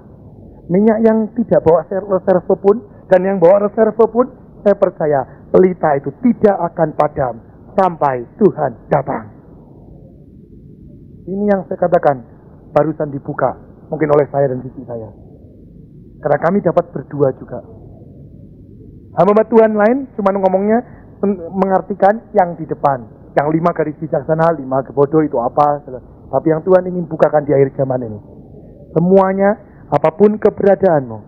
minyak yang tidak bawa reserve pun, dan yang bawa reserve pun, saya percaya, pelita itu tidak akan padam sampai Tuhan datang. Ini yang saya katakan, barusan dibuka, mungkin oleh saya dan sisi saya. Karena kami dapat berdua juga. Hamba Tuhan lain cuma ngomongnya mengartikan yang di depan. Yang 5 gadis bijaksana, 5 bodoh itu apa. Tapi yang Tuhan ingin bukakan di akhir zaman ini. Semuanya, apapun keberadaanmu,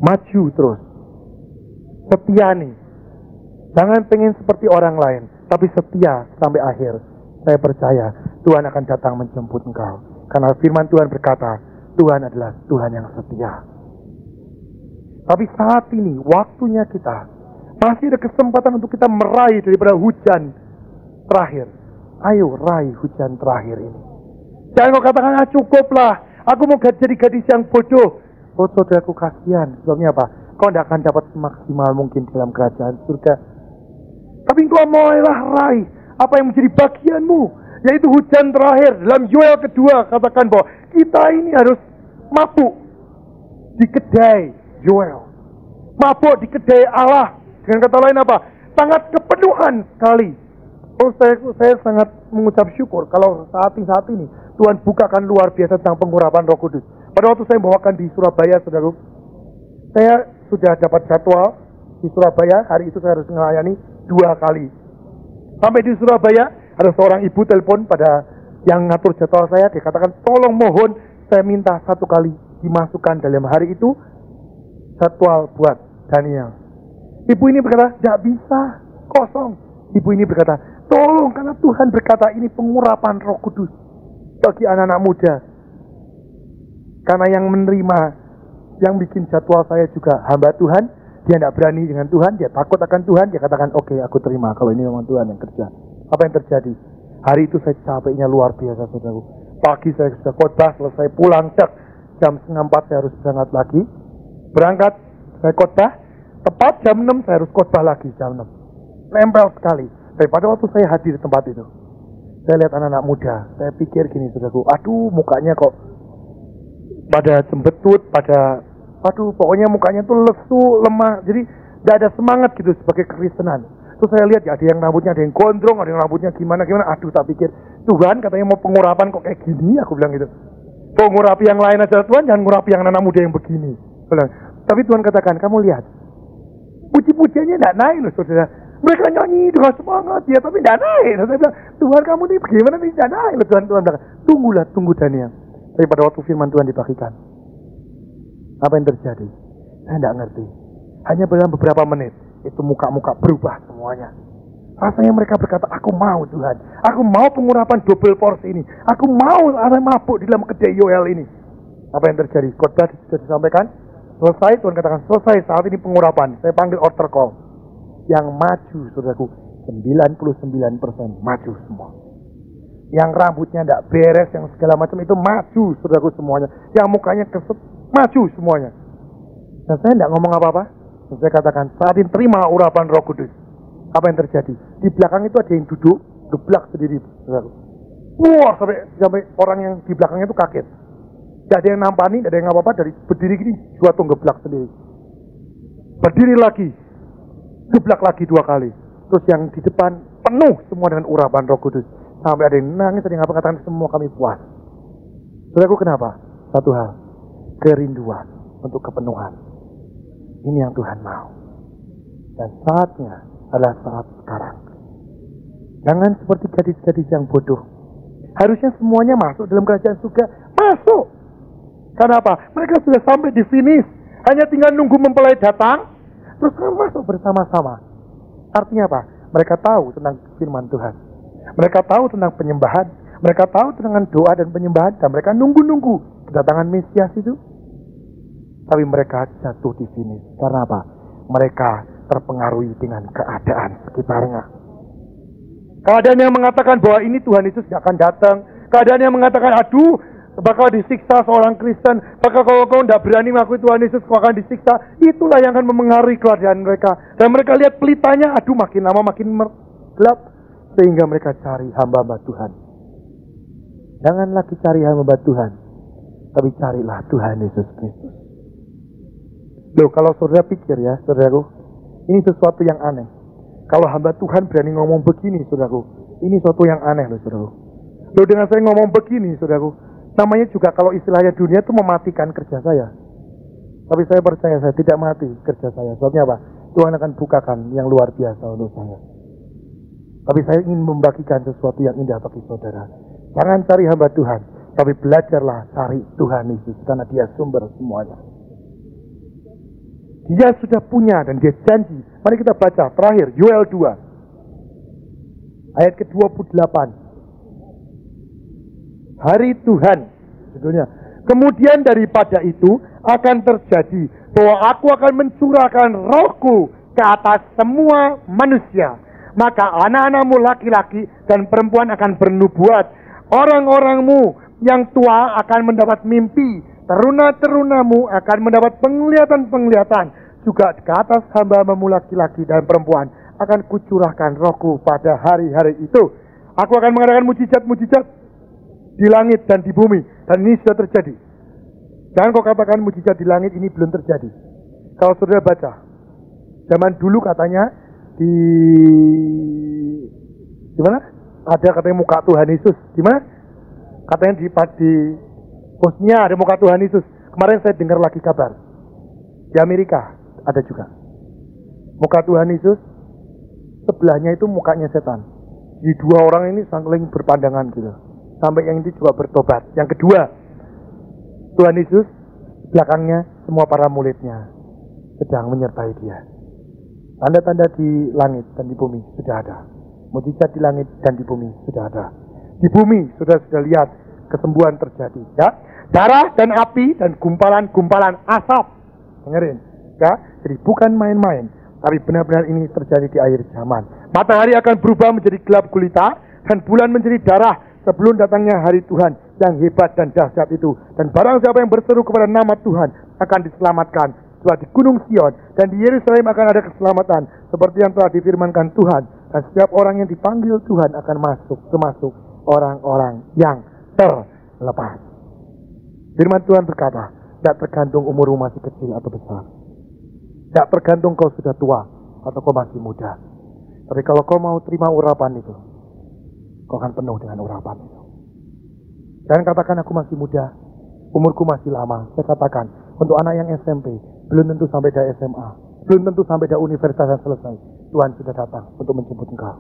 maju terus. Setia nih. Jangan pengen seperti orang lain, tapi setia sampai akhir. Saya percaya Tuhan akan datang menjemput engkau. Karena firman Tuhan berkata, Tuhan adalah Tuhan yang setia. Tapi saat ini, waktunya kita, masih ada kesempatan untuk kita meraih daripada hujan terakhir. Ayo raih hujan terakhir ini. Jangan kau katakan, cukuplah, aku mau jadi gadis yang bodoh. Oh saudaraku, kasihan. Sebabnya apa? Kau tidak akan dapat semaksimal mungkin dalam kerajaan surga. Tapi engkau mulailah raih apa yang menjadi bagianmu, yaitu hujan terakhir. Dalam Yoel kedua katakan bahwa kita ini harus mabuk di kedai Yoel, mabuk di kedai Allah. Dengan kata lain apa? Sangat kepenuhan sekali. Oh, saya sangat mengucap syukur kalau saat ini Tuhan bukakan luar biasa tentang pengurapan Roh Kudus. Pada waktu saya membawakan di Surabaya, saudaraku, saya sudah dapat jadwal di Surabaya. Hari itu saya harus melayani 2 kali. Sampai di Surabaya, ada seorang ibu telepon pada yang ngatur jadwal saya. Dia katakan, tolong mohon, saya minta 1 kali dimasukkan dalam hari itu jadwal buat Daniel. Ibu ini berkata, tidak bisa, kosong. Ibu ini berkata, tolong, karena Tuhan berkata ini pengurapan Roh Kudus bagi anak-anak muda. Karena yang menerima, yang bikin jadwal saya juga hamba Tuhan. Dia tidak berani dengan Tuhan, dia takut akan Tuhan. Dia katakan, oke, aku terima kalau ini memang Tuhan yang kerja. Apa yang terjadi? Hari itu saya capeknya luar biasa, saudaraku. Pagi saya sudah khotbah, selesai pulang, jam 3:30 saya harus berangkat lagi. Berangkat, saya khotbah, tepat jam 6 saya harus khotbah lagi, jam 6. Nempel sekali. Tapi pada waktu saya hadir di tempat itu, saya lihat anak-anak muda, saya pikir gini, saudaraku, aduh mukanya kok pada jembetut, pokoknya mukanya tuh lesu, lemah. Jadi tidak ada semangat gitu sebagai kekristenan. Terus saya lihat ya, ada yang rambutnya ada yang gondrong, ada yang rambutnya gimana. Aduh, tak pikir Tuhan katanya mau pengurapan kok kayak gini. Aku bilang gitu. Kok ngurapi yang lain aja Tuhan, jangan ngurapi yang anak muda yang begini. Bilang. Tapi Tuhan katakan, kamu lihat, puji-pujiannya tidak naik loh saudara. Mereka nyanyi dengan semangat ya, tapi tidak naik. Saya bilang, Tuhan kamu ini bagaimana nih, tidak naik loh. Tuhan bilang, tunggu Daniel. Tapi pada waktu firman Tuhan dibagikan, apa yang terjadi? Saya tidak ngerti. Hanya dalam beberapa menit, itu muka-muka berubah semuanya. Rasanya mereka berkata, aku mau Tuhan. Aku mau pengurapan double porsi ini. Aku mau ada mabuk di dalam kedai Yoel ini. Apa yang terjadi? Khotbah sudah disampaikan. Selesai, Tuhan katakan, selesai saat ini pengurapan. Saya panggil altar call. Yang maju, saudaraku, 99% maju semua. Yang rambutnya tidak beres, yang segala macam itu maju, saudaraku semuanya. Yang mukanya keset, maju semuanya. Dan saya tidak ngomong apa-apa. Dan saya katakan, saat ini terima urapan Roh Kudus. Apa yang terjadi? Di belakang itu ada yang duduk, geblak sendiri, saudaraku. Wah, sampai orang yang di belakangnya itu kaget. Tidak ada yang nampani, tidak ada yang apa-apa. Dari berdiri gini, suatu geblak sendiri. Berdiri lagi, geblak lagi 2 kali. Terus yang di depan penuh semua dengan urapan Roh Kudus. Sampai ada yang nangis, ada yang apa, katakan semua kami puas. Saudaraku, kenapa? Satu hal, kerinduan untuk kepenuhan. Ini yang Tuhan mau. Dan saatnya adalah saat sekarang. Jangan seperti gadis-gadis yang bodoh. Harusnya semuanya masuk dalam kerajaan surga. Masuk! Karena apa? Mereka sudah sampai di finish. Hanya tinggal nunggu mempelai datang, terus masuk bersama-sama. Artinya apa? Mereka tahu tentang firman Tuhan. Mereka tahu tentang penyembahan. Mereka tahu tentang doa dan penyembahan. Dan mereka nunggu-nunggu kedatangan Mesias itu. Tapi mereka jatuh di finish. Karena apa? Mereka terpengaruhi dengan keadaan sekitarnya. Keadaan yang mengatakan bahwa ini Tuhan Yesus tidak akan datang. Keadaan yang mengatakan, aduh, bakal disiksa seorang Kristen. Bakal kalau kau tidak berani mengakui Tuhan Yesus, kau akan disiksa. Itulah yang akan memengaruhi keadaan mereka. Dan mereka lihat pelitanya, aduh, makin lama makin gelap. Sehingga mereka cari hamba-hamba Tuhan. Jangan lagi cari hamba Tuhan, tapi carilah Tuhan Yesus Kristus. Loh, kalau saudara pikir ya, saudaraku, ini sesuatu yang aneh. Kalau hamba Tuhan berani ngomong begini, saudaraku, ini sesuatu yang aneh loh, saudaraku. Loh, dengan saya ngomong begini, saudaraku, namanya juga kalau istilahnya dunia itu mematikan kerja saya. Tapi saya percaya saya tidak mati kerja saya. Sebabnya apa? Tuhan akan bukakan yang luar biasa untuk saya. Tapi saya ingin membagikan sesuatu yang indah bagi saudara. Jangan cari hamba Tuhan, tapi belajarlah cari Tuhan Yesus, karena Dia sumber semuanya. Dia sudah punya dan Dia janji. Mari kita baca terakhir Yoel 2 ayat ke-28. Hari Tuhan judulnya. Kemudian daripada itu akan terjadi bahwa aku akan mencurahkan rohku ke atas semua manusia. Maka anak-anakmu laki-laki dan perempuan akan bernubuat. Orang-orangmu yang tua akan mendapat mimpi. Teruna-terunamu akan mendapat penglihatan-penglihatan. Juga ke atas hamba-hambamu laki-laki dan perempuan akan kucurahkan rohku pada hari-hari itu. Aku akan mengadakan mujizat-mujizat di langit dan di bumi. Dan ini sudah terjadi. Jangan kau katakan mujizat di langit ini belum terjadi. Kalau saudara baca, zaman dulu katanya di mana? Ada katanya muka Tuhan Yesus. Di mana? Katanya di Bosnia ada muka Tuhan Yesus. Kemarin saya dengar lagi kabar. Di Amerika ada juga. Muka Tuhan Yesus, sebelahnya itu mukanya setan. Di dua orang ini saling berpandangan gitu. Sampai yang ini juga bertobat. Yang kedua, Tuhan Yesus, belakangnya semua para muridnya sedang menyertai Dia. Tanda-tanda di langit dan di bumi sudah ada. Mujizat di langit dan di bumi sudah ada. Di bumi sudah lihat kesembuhan terjadi. Ya, darah dan api dan gumpalan-gumpalan asap. Dengerin, ya. Jadi bukan main-main, tapi benar-benar ini terjadi di akhir zaman. Matahari akan berubah menjadi gelap gulita dan bulan menjadi darah sebelum datangnya hari Tuhan yang hebat dan dahsyat itu. Dan barang siapa yang berseru kepada nama Tuhan akan diselamatkan. Sebab di Gunung Sion dan di Yerusalem akan ada keselamatan seperti yang telah difirmankan Tuhan. Dan setiap orang yang dipanggil Tuhan akan masuk termasuk orang-orang yang terlepas. Firman Tuhan berkata, tidak tergantung umurmu masih kecil atau besar. Tidak tergantung kau sudah tua atau kau masih muda. Tapi kalau kau mau terima urapan itu, kau akan penuh dengan urapan itu. Jangan katakan aku masih muda, umurku masih lama. Saya katakan, untuk anak yang SMP, belum tentu sampai dah SMA, belum tentu sampai dah universitas yang selesai, Tuhan sudah datang untuk menjemput engkau.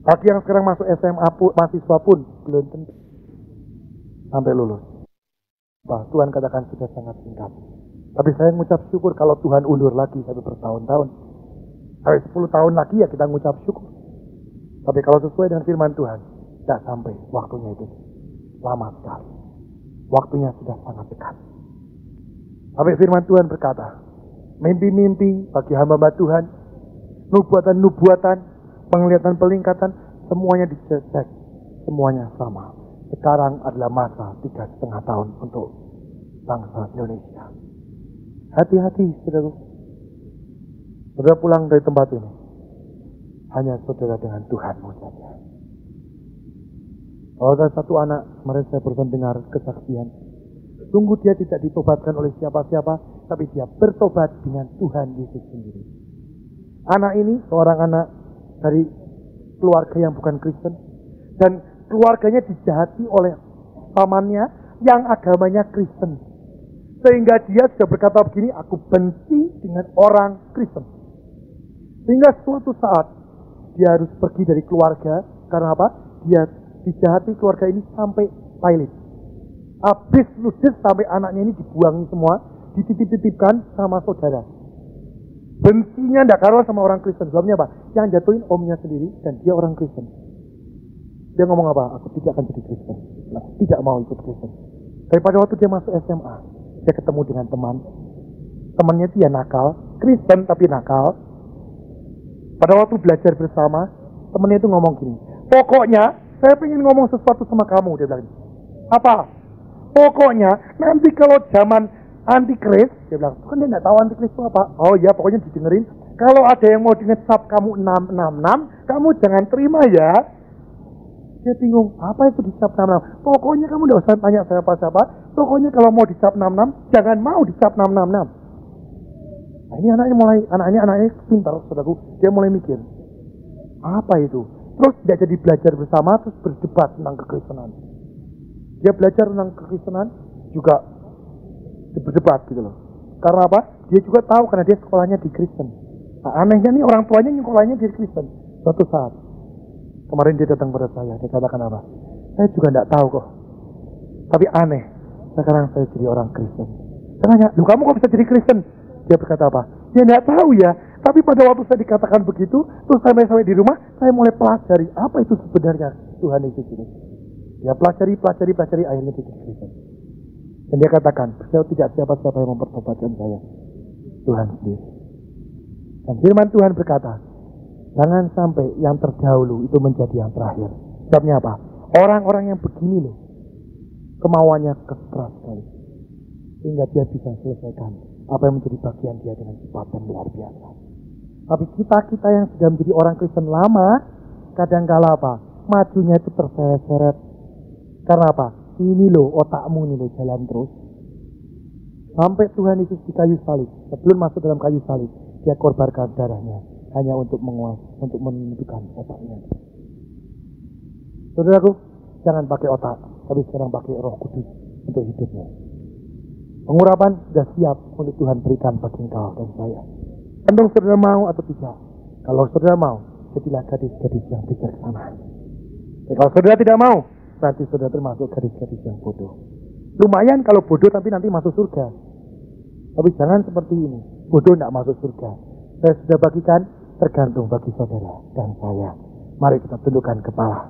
Bagi yang sekarang masuk SMA pun, mahasiswa pun, belum tentu sampai lulus. Tuhan katakan sudah sangat singkat. Tapi saya mengucap syukur kalau Tuhan undur lagi sampai bertahun-tahun. Sampai 10 tahun lagi ya kita mengucap syukur. Tapi kalau sesuai dengan firman Tuhan, tidak sampai waktunya itu. Lama sekali. Waktunya sudah sangat dekat. Tapi firman Tuhan berkata, mimpi-mimpi bagi hamba Tuhan, nubuatan-nubuatan, penglihatan-penglihatan, semuanya dicek, semuanya sama. Sekarang adalah masa 3,5 tahun untuk bangsa Indonesia. Hati-hati, saudara. Saudara pulang dari tempat ini, hanya saudara dengan Tuhanmu saja. Kalau ada satu anak, kemarin saya baru dengar kesaksian. Sungguh dia tidak ditobatkan oleh siapa-siapa, tapi dia bertobat dengan Tuhan Yesus sendiri. Anak ini seorang anak dari keluarga yang bukan Kristen, dan keluarganya dijahati oleh pamannya yang agamanya Kristen. Sehingga dia sudah berkata begini, aku benci dengan orang Kristen. Sehingga suatu saat dia harus pergi dari keluarga. Karena apa? Dia dijahati keluarga ini sampai toilet. Habis ludes sampai anaknya ini dibuangi semua, dititip-titipkan sama saudara. Bencinya tidak karuan sama orang Kristen. Sebabnya apa? Yang jatuhin omnya sendiri dan dia orang Kristen. Dia ngomong apa? Aku tidak akan jadi Kristen. Aku tidak mau ikut Kristen. Daripada waktu dia masuk SMA, dia ketemu dengan teman. Temannya dia nakal, Kristen tapi nakal. Pada waktu belajar bersama, temannya itu ngomong gini, pokoknya saya pengen ngomong sesuatu sama kamu. Dia bilang, apa? Pokoknya nanti kalau zaman antikris, dia bilang, kan dia nggak tahu antikris itu apa. Oh ya, pokoknya didengerin. Kalau ada yang mau ngecap kamu 666, kamu jangan terima ya. Dia bingung, apa itu dicap 666? Pokoknya kamu nggak usah tanya siapa-siapa. Pokoknya kalau mau dicap 66, jangan mau dicap 666. Nah, ini anaknya pintar, saudaraku. Dia mulai mikir, apa itu? Terus dia jadi belajar bersama, terus berdebat tentang kekristenan. Dia belajar tentang kekristenan, juga berdebat gitu loh. Karena apa? Dia juga tahu karena dia sekolahnya di Kristen. Nah, anehnya nih orang tuanya sekolahnya di Kristen. Suatu saat kemarin dia datang pada saya, dia katakan apa? Saya juga tidak tahu kok. Tapi aneh, sekarang saya jadi orang Kristen. Saya tanya, lu kamu kok bisa jadi Kristen? Dia berkata apa? Dia tidak tahu ya. Tapi pada waktu saya dikatakan begitu, terus sampai di rumah, saya mulai pelajari apa itu sebenarnya Tuhan Yesus ini. Dia pelajari, akhirnya dia jadi Kristen. Dan dia katakan, saya tidak siapa-siapa yang mempertobatkan saya. Tuhan sendiri. Dan firman Tuhan berkata, jangan sampai yang terdahulu itu menjadi yang terakhir. Sebabnya apa? Orang-orang yang begini loh, kemauannya keras sekali. Sehingga dia bisa selesaikan apa yang menjadi bagian dia dengan cepat dan luar biasa. Tapi kita yang sudah menjadi orang Kristen lama, kadang-kala apa? Majunya itu terseret-seret. Karena apa? Ini loh otakmu ini loh jalan terus. Sampai Tuhan Yesus di kayu salib. Sebelum masuk dalam kayu salib, dia korbankan darahnya hanya untuk menentukan otaknya. Saudaraku, jangan pakai otak, tapi sekarang pakai Roh Kudus untuk hidupnya. Pengurapan sudah siap untuk Tuhan berikan bagi engkau dan saya. Andong saudara mau atau tidak? Kalau saudara mau, jadilah gadis-gadis yang bijaksana. Kalau saudara tidak mau, nanti saudara termasuk gadis-gadis yang bodoh. Lumayan kalau bodoh tapi nanti masuk surga. Tapi jangan seperti ini. Bodoh tidak masuk surga. Saya sudah bagikan, tergantung bagi saudara dan saya. Mari kita tundukkan kepala.